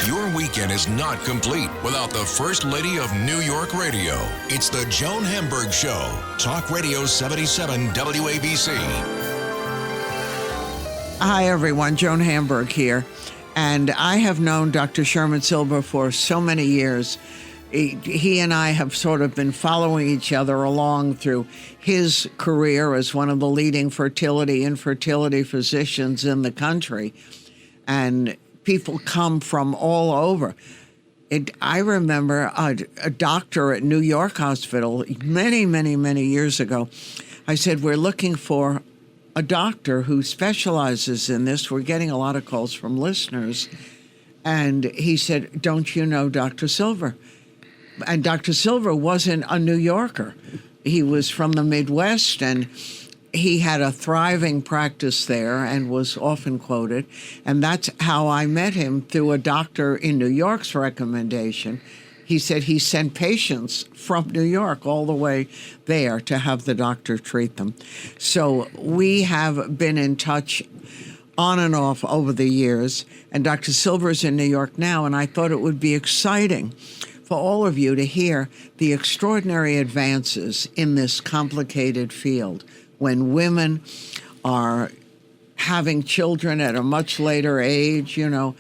Your weekend is not complete without the First Lady of New York Radio. It's the Joan Hamburg Show. Talk Radio 77 WABC. Hi, everyone. Joan Hamburg here. And I have known Dr. Sherman Silber for so many years. He and I have sort of been following each other along through his career as one of the leading fertility and infertility physicians in the country. And people come from all over. I remember a doctor at New York Hospital many years ago. I said, we're looking for a doctor who specializes in this. We're getting a lot of calls from listeners. And he said, don't you know Dr. Silber? And Dr. Silber wasn't a New Yorker. He was from the Midwest, and he had a thriving practice there and was often quoted. And that's how I met him, through a doctor in New York's recommendation. He said he sent patients from New York all the way there to have the doctor treat them. So we have been in touch on and off over the years. And Dr. Silber's in New York now, and I thought it would be exciting for all of you to hear the extraordinary advances in this complicated field when women are having children at a much later age. You know,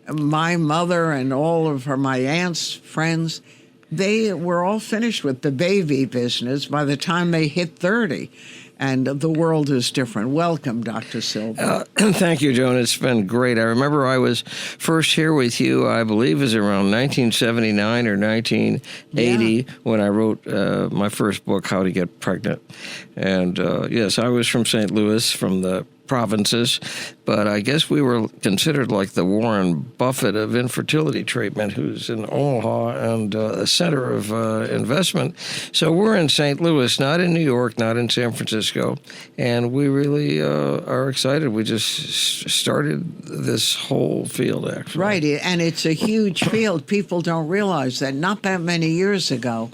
my mother and all of my aunt's friends, they were all finished with the baby business by the time they hit 30. And the world is different. Welcome, Dr. Silber. Thank you, Joan. It's been great. I remember I was first here with you, I believe it was around 1979 or 1980 when I wrote my first book, How to Get Pregnant. And yes, I was from St. Louis, from the provinces, but I guess we were considered like the Warren Buffett of infertility treatment, who's in Omaha and a center of investment. So we're in St. Louis, not in New York, not in San Francisco, and we really are excited. We just started this whole field, actually. Right, and it's a huge field. People don't realize that not that many years ago,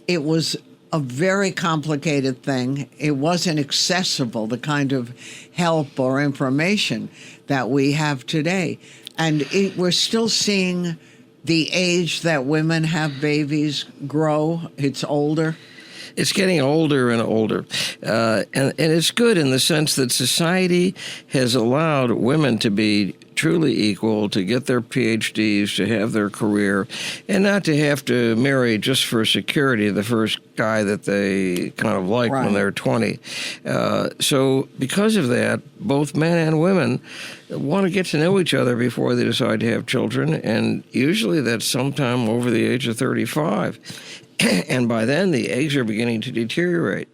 it was a very complicated thing. It wasn't accessible, the kind of help or information that we have today. And we're still seeing the age that women have babies grow. It's older. It's getting older and older. And it's good in the sense that society has allowed women to be truly equal, to get their PhDs, to have their career, and not to have to marry just for security the first guy that they kind of like when they're 20. So because of that, both men and women want to get to know each other before they decide to have children, and usually that's sometime over the age of 35. And by then, the eggs are beginning to deteriorate.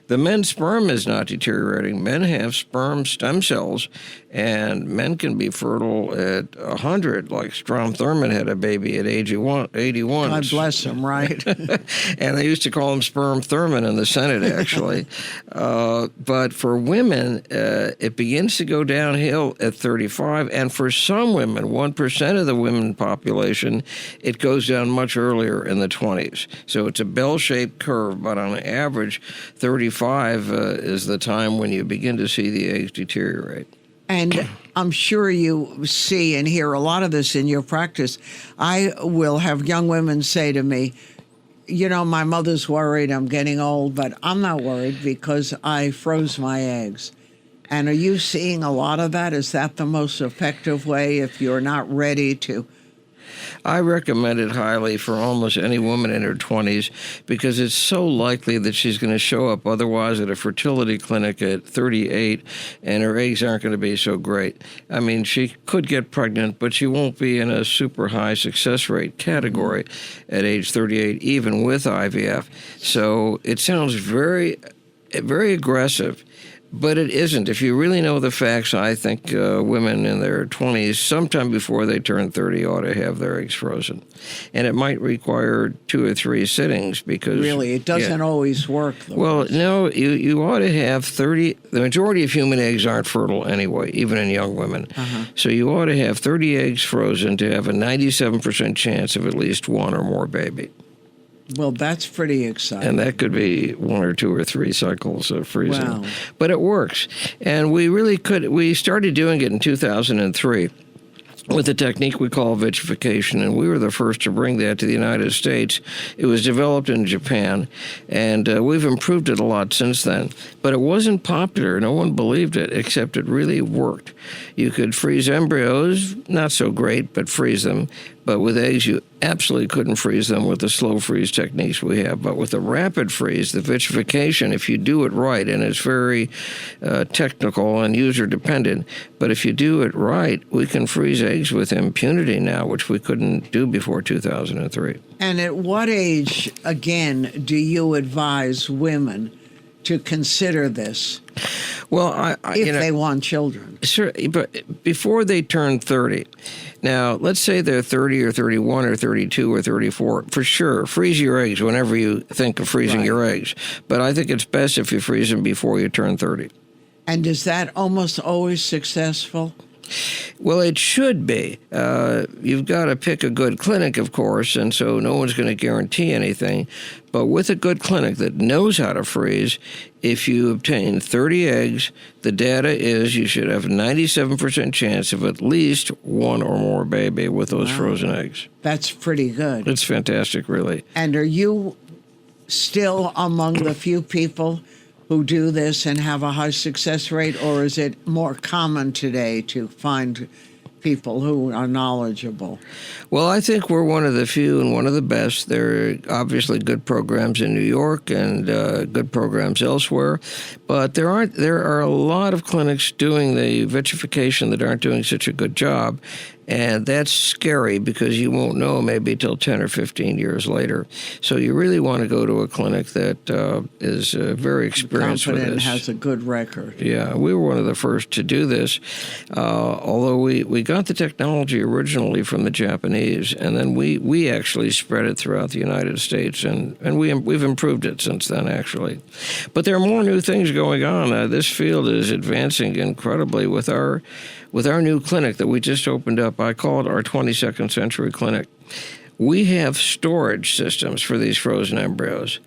The men's sperm is not deteriorating. Men have sperm stem cells, and men can be fertile at 100, like Strom Thurmond had a baby at age 81. God bless him, right? And they used to call him Sperm Thurmond in the Senate, actually. But for women, it begins to go downhill at 35, and for some women, 1% of the women population, it goes down much earlier in the 20s. So it's a bell-shaped curve, but on average, 35 is the time when you begin to see the eggs deteriorate. And I'm sure you see and hear a lot of this in your practice. I will have young women say to me, you know, my mother's worried I'm getting old, but I'm not worried because I froze my eggs. And are you seeing a lot of that? Is that the most effective way if you're not ready to? I recommend it highly for almost any woman in her 20s because it's so likely that she's going to show up otherwise at a fertility clinic at 38 and her eggs aren't going to be so great. I mean, she could get pregnant, but she won't be in a super high success rate category at age 38, even with IVF. So it sounds very, very aggressive. But it isn't. If you really know the facts, I think women in their 20s, sometime before they turn 30, ought to have their eggs frozen. And it might require 2 or 3 sittings because... Really? It doesn't always work, though. Well, no, you ought to have 30... The majority of human eggs aren't fertile anyway, even in young women. So you ought to have 30 eggs frozen to have a 97% chance of at least 1 or more baby. Well, that's pretty exciting. And that could be 1 or 2 or 3 cycles of freezing. Wow. But it works. And we really could. We started doing it in 2003. with a technique we call vitrification, and we were the first to bring that to the United States. It was developed in Japan, and we've improved it a lot since then. But it wasn't popular. No one believed it, except it really worked. You could freeze embryos, not so great, but freeze them. But with eggs, you absolutely couldn't freeze them with the slow freeze techniques we have. But with the rapid freeze, the vitrification, if you do it right, and it's very technical and user-dependent, but if you do it right, we can freeze eggs with impunity now, which we couldn't do before 2003. And at what age, again, do you advise women to consider this? Well, if they want children. Sure, but before they turn 30. Now, let's say they're 30 or 31 or 32 or 34. For sure, freeze your eggs whenever you think of freezing your eggs. But I think it's best if you freeze them before you turn 30. And is that almost always successful? Well, it should be. You've got to pick a good clinic, of course, and so no one's going to guarantee anything. But with a good clinic that knows how to freeze, if you obtain 30 eggs, the data is you should have a 97% chance of at least one or more baby with those frozen eggs. That's pretty good. It's fantastic, really. And are you still among the few people who do this and have a high success rate, or is it more common today to find people who are knowledgeable? Well, I think we're one of the few and one of the best. There are obviously good programs in New York and good programs elsewhere, but there are a lot of clinics doing the vitrification that aren't doing such a good job. And that's scary because you won't know maybe till 10 or 15 years later. So you really want to go to a clinic that is very experienced with this. Has a good record. Yeah, we were one of the first to do this, although we got the technology originally from the Japanese, and then we actually spread it throughout the United States, and we've improved it since then, actually. But there are more new things going on. This field is advancing incredibly with our new clinic that we just opened up. I call it our 22nd Century Clinic. We have storage systems for these frozen embryos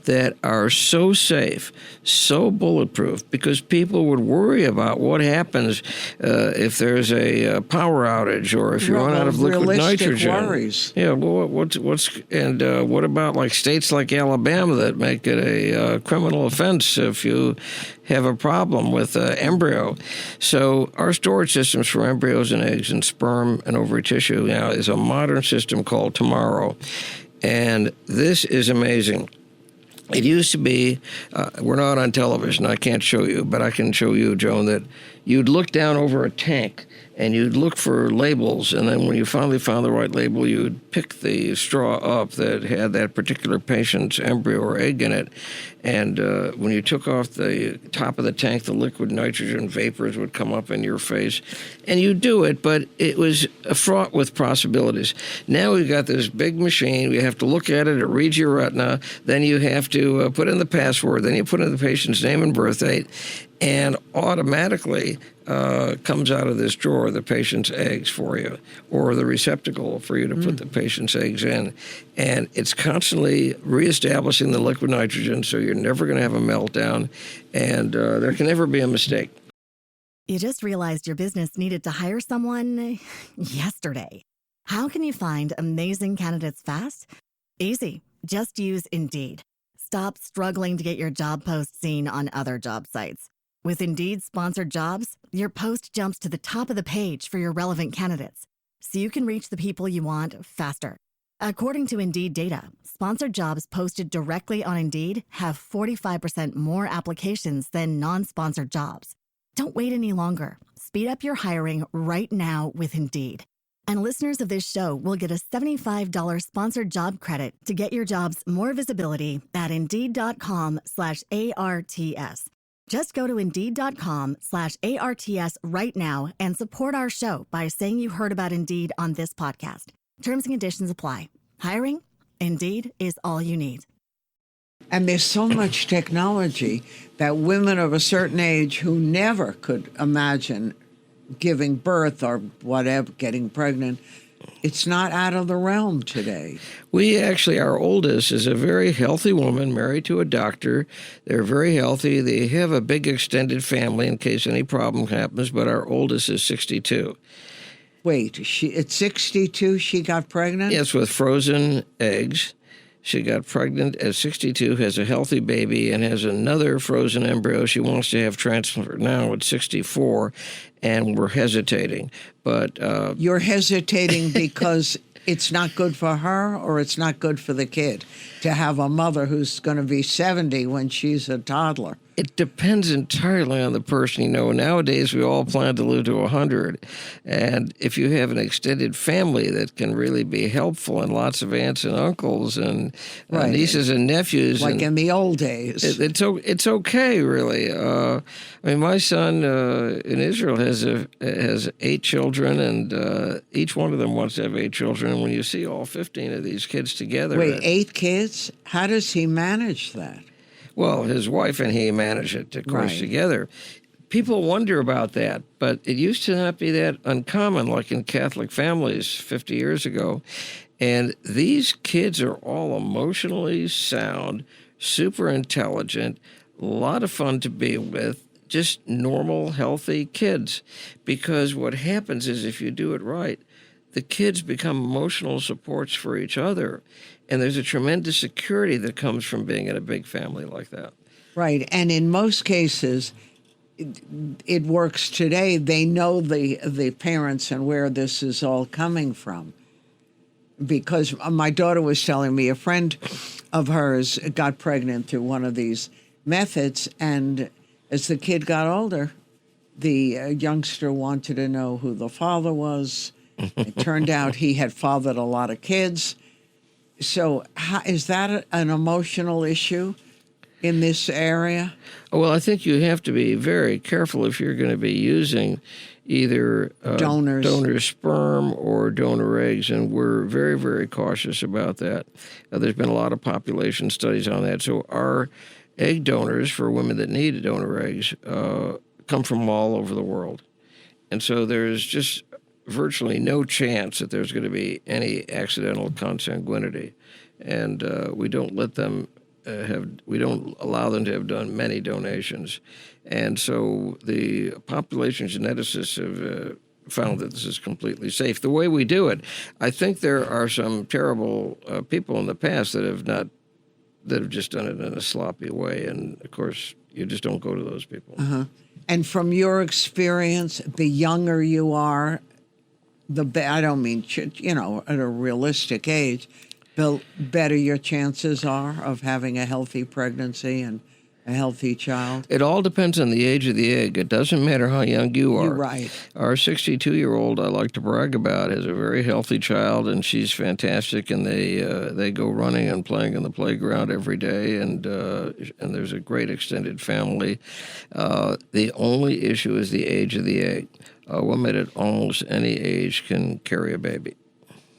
that are so safe, so bulletproof, because people would worry about what happens if there's a power outage or if you run out of liquid nitrogen. Worries. Yeah, well, what about like states like Alabama that make it a criminal offense if you have a problem with embryo? So our storage systems for embryos and eggs and sperm and ovary tissue now is a modern system called Tomorrow, and this is amazing. It used to be, we're not on television, I can't show you, but I can show you, Joan, that you'd look down over a tank and you'd look for labels, and then when you finally found the right label, you'd pick the straw up that had that particular patient's embryo or egg in it, and when you took off the top of the tank, the liquid nitrogen vapors would come up in your face, and you do it, but it was fraught with possibilities. Now we've got this big machine, you have to look at it reads your retina, then you have to put in the password, then you put in the patient's name and birth date, and automatically comes out of this drawer the patient's eggs for you, or the receptacle for you to put the patient's eggs in. And it's constantly reestablishing the liquid nitrogen, so you're never going to have a meltdown, and there can never be a mistake. You just realized your business needed to hire someone yesterday. How can you find amazing candidates fast? Easy. Just use Indeed. Stop struggling to get your job post seen on other job sites. With Indeed sponsored jobs, your post jumps to the top of the page for your relevant candidates, so you can reach the people you want faster. According to Indeed data, sponsored jobs posted directly on Indeed have 45% more applications than non-sponsored jobs. Don't wait any longer. Speed up your hiring right now with Indeed. And listeners of this show will get a $75 sponsored job credit to get your jobs more visibility at Indeed.com/ARTS. Just go to Indeed.com/ARTS right now and support our show by saying you heard about Indeed on this podcast. Terms and conditions apply. Hiring? Indeed is all you need. And there's so much technology that women of a certain age who never could imagine giving birth or whatever, getting pregnant, it's not out of the realm today. We actually, our oldest is a very healthy woman married to a doctor. They're very healthy. They have a big extended family in case any problem happens, but our oldest is 62. Wait, at 62 she got pregnant? Yes, with frozen eggs. She got pregnant at 62, has a healthy baby, and has another frozen embryo she wants to have transferred now at 64, and we're hesitating. But You're hesitating because it's not good for her, or it's not good for the kid to have a mother who's going to be 70 when she's a toddler? it depends entirely on the person. You know, nowadays we all plan to live to 100. And if you have an extended family that can really be helpful, and lots of aunts and uncles and Right. nieces and nephews. Like and in the old days. it's okay, really. I mean, my son in Israel has 8 children, and each one of them wants to have 8 children. And when you see all 15 of these kids together... Wait, 8 kids? How does he manage that? Well, his wife and he manage it, of course, Right. together. People wonder about that, but it used to not be that uncommon, like in Catholic families 50 years ago. And these kids are all emotionally sound, super intelligent, a lot of fun to be with, just normal, healthy kids. Because what happens is, if you do it right, the kids become emotional supports for each other. And there's a tremendous security that comes from being in a big family like that. Right. And in most cases, it works today. They know the parents and where this is all coming from. Because my daughter was telling me a friend of hers got pregnant through one of these methods. And as the kid got older, the youngster wanted to know who the father was. It turned out he had fathered a lot of kids. So is that an emotional issue in this area? Well, I think you have to be very careful if you're going to be using either donor sperm or donor eggs, and we're very, very cautious about that. There's been a lot of population studies on that. So our egg donors for women that need donor eggs come from all over the world. And so there's just virtually no chance that there's going to be any accidental consanguinity. And we don't let them we don't allow them to have done many donations. And so the population geneticists have found that this is completely safe. The way we do it, I think there are some terrible people in the past that have just done it in a sloppy way. And of course, you just don't go to those people. Uh-huh. And from your experience, the younger you are, I don't mean, at a realistic age, the better your chances are of having a healthy pregnancy and a healthy child? It all depends on the age of the egg. It doesn't matter how young you are. You're right. Our 62-year-old, I like to brag about, has a very healthy child, and she's fantastic, and they go running and playing in the playground every day, and there's a great extended family. The only issue is the age of the egg. A woman at almost any age can carry a baby.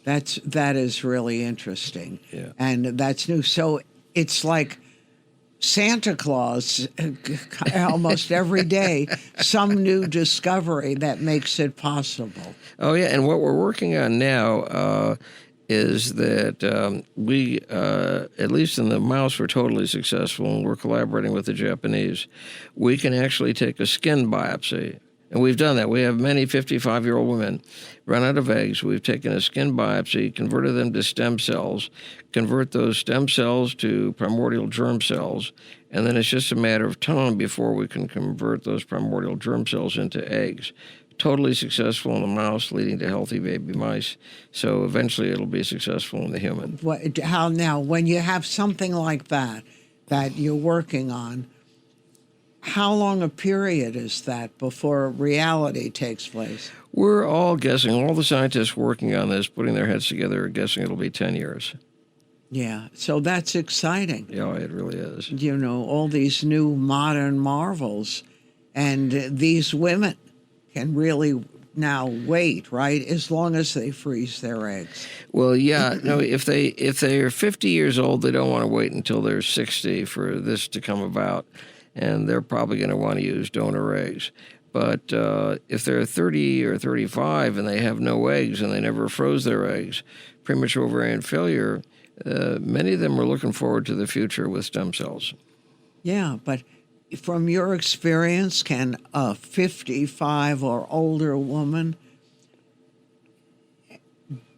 That is really interesting. Yeah. And that's new. So it's like Santa Claus, almost every day, some new discovery that makes it possible. Oh, yeah, and what we're working on now is that we, at least in the mouse, we're totally successful, and we're collaborating with the Japanese. We can actually take a skin biopsy. And we've done that. We have many 55-year-old women run out of eggs. We've taken a skin biopsy, converted them to stem cells, convert those stem cells to primordial germ cells, and then it's just a matter of time before we can convert those primordial germ cells into eggs. Totally successful in the mouse, leading to healthy baby mice. So eventually it'll be successful in the human. How now, when you have something like that you're working on, how long a period is that before reality takes place? We're all guessing. All the scientists working on this, putting their heads together, are guessing it'll be 10 years. Yeah, so that's exciting. Yeah, it really is. All these new modern marvels. And these women can really now wait, right, as long as they freeze their eggs. Well, yeah. No, if they are 50 years old, they don't want to wait until they're 60 for this to come about. And they're probably going to want to use donor eggs. But if they're 30 or 35 and they have no eggs and they never froze their eggs, premature ovarian failure, many of them are looking forward to the future with stem cells. Yeah, but from your experience, can a 55 or older woman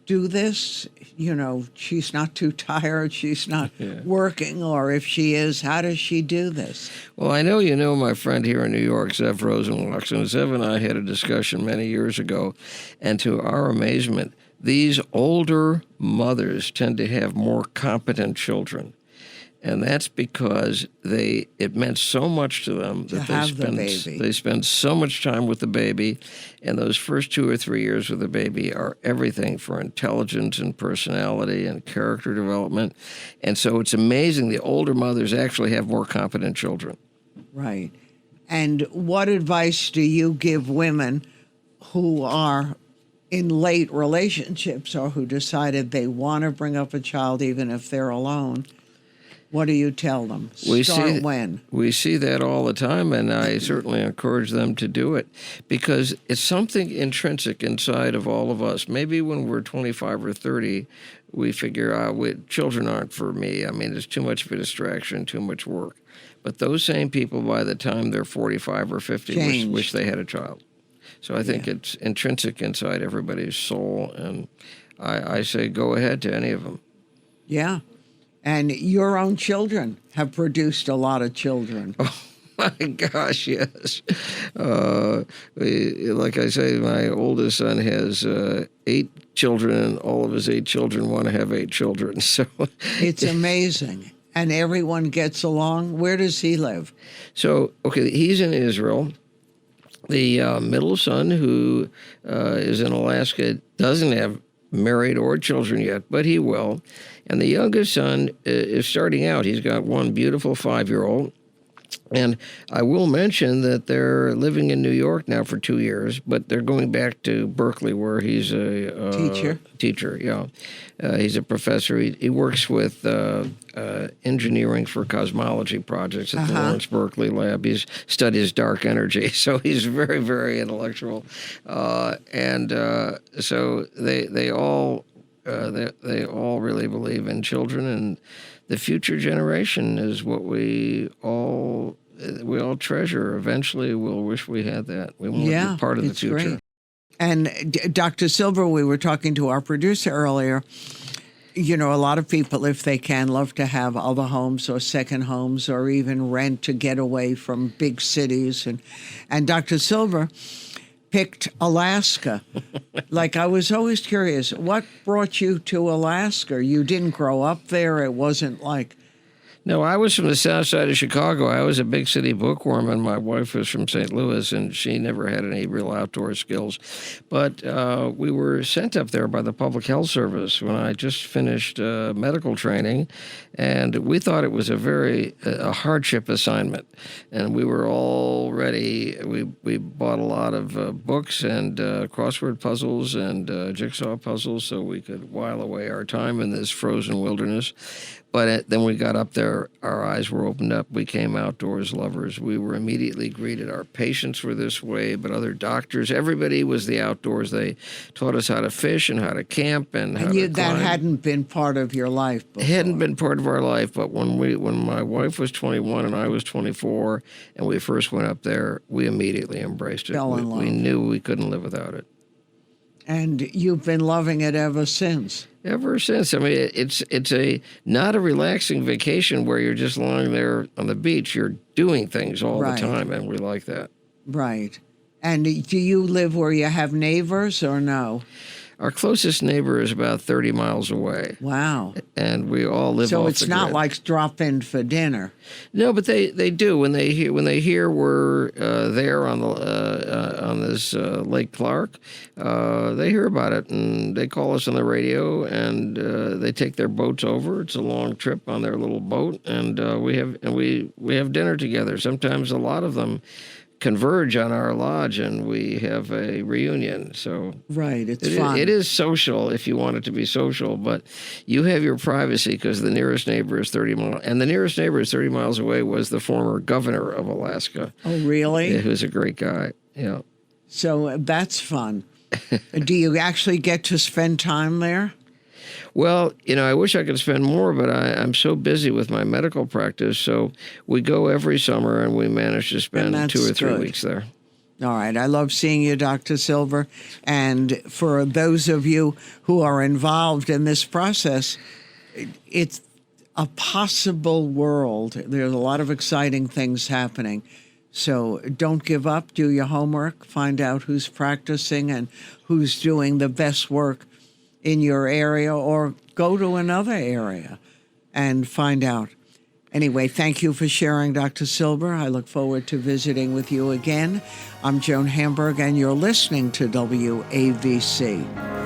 do this? You know, she's not too tired, she's not working, or if she is, how does she do this? Well, I know you know my friend here in New York, Zev Rosenwachs, and Zev and I had a discussion many years ago, and to our amazement, these older mothers tend to have more competent children. And that's because it meant so much to them that they spend so much time with the baby, and those first 2 or 3 years with the baby are everything for intelligence and personality and character development. And so it's amazing the older mothers actually have more competent children. Right. And what advice do you give women who are in late relationships or who decided they want to bring up a child even if they're alone? What do you tell them? When? We see that all the time, and I certainly encourage them to do it because it's something intrinsic inside of all of us. Maybe when we're 25 or 30, we figure out children aren't for me. I mean, it's too much of a distraction, too much work. But those same people, by the time they're 45 or 50, wish they had a child. So I think it's intrinsic inside everybody's soul, and I say go ahead to any of them. Yeah. And your own children have produced a lot of children. Oh, my gosh, yes. Like I say, my oldest son has 8 children, and all of his 8 children want to have 8 children. So it's amazing. And everyone gets along. Where does he live? So, okay, he's in Israel. The middle son, who is in Alaska, doesn't have married or children yet, but he will. And the youngest son is starting out. He's got one beautiful 5-year-old. And I will mention that they're living in New York now for 2 years, but they're going back to Berkeley, where he's a teacher. Yeah, he's a professor. He works with engineering for cosmology projects at the Lawrence Berkeley lab. He studies dark energy, so he's very, very intellectual. So they all really believe in children, and the future generation is what we all treasure. Eventually, we'll wish we had that. We want to be part of the future. Great. And Dr. Silber, we were talking to our producer earlier. You know, a lot of people, if they can, love to have other homes or second homes or even rent to get away from big cities. And Dr. Silber picked Alaska. Like, I was always curious, what brought you to Alaska? You didn't grow up there. It wasn't like... No, I was from the south side of Chicago. I was a big city bookworm, and my wife was from St. Louis, and she never had any real outdoor skills. But we were sent up there by the Public Health Service when I just finished medical training, and we thought it was a hardship assignment. And we were all ready. We bought a lot of books and crossword puzzles and jigsaw puzzles so we could while away our time in this frozen wilderness. But then we got up there, our eyes were opened up. We came outdoors lovers. We were immediately greeted. Our patients were this way, but other doctors, everybody was the outdoors. They taught us how to fish and how to camp and how to climb. That hadn't been part of your life before. It hadn't been part of our life, but when my wife was 21 and I was 24 and we first went up there, we immediately embraced it. Fell in love. We knew we couldn't live without it. And you've been loving it ever since. Ever since. I mean, it's not a relaxing vacation where you're just lying there on the beach. You're doing things all the time, and we like that. Right. And do you live where you have neighbors or no? Our closest neighbor is about 30 miles away. Wow. And we all live off the grid. So it's not like drop in for dinner. No, but they do. When they hear we're there on this Lake Clark, they hear about it and they call us on the radio and they take their boats over. It's a long trip on their little boat, and we have dinner together. Sometimes a lot of them converge on our lodge and we have a reunion. So it's fun. It is social if you want it to be social, but you have your privacy because the nearest neighbor is 30 miles, and the nearest neighbor is 30 miles away was the former governor of Alaska. Oh, really? Who's a great guy. Yeah. So that's fun. Do you actually get to spend time there? Well, I wish I could spend more, but I'm so busy with my medical practice. So we go every summer, and we manage to spend 2 or 3 weeks there. All right. I love seeing you, Dr. Silber. And for those of you who are involved in this process, it's a possible world. There's a lot of exciting things happening. So don't give up. Do your homework. Find out who's practicing and who's doing the best work in your area, or go to another area and find out. Anyway, thank you for sharing, Dr. Silber. I look forward to visiting with you again. I'm Joan Hamburg, and you're listening to WAVC.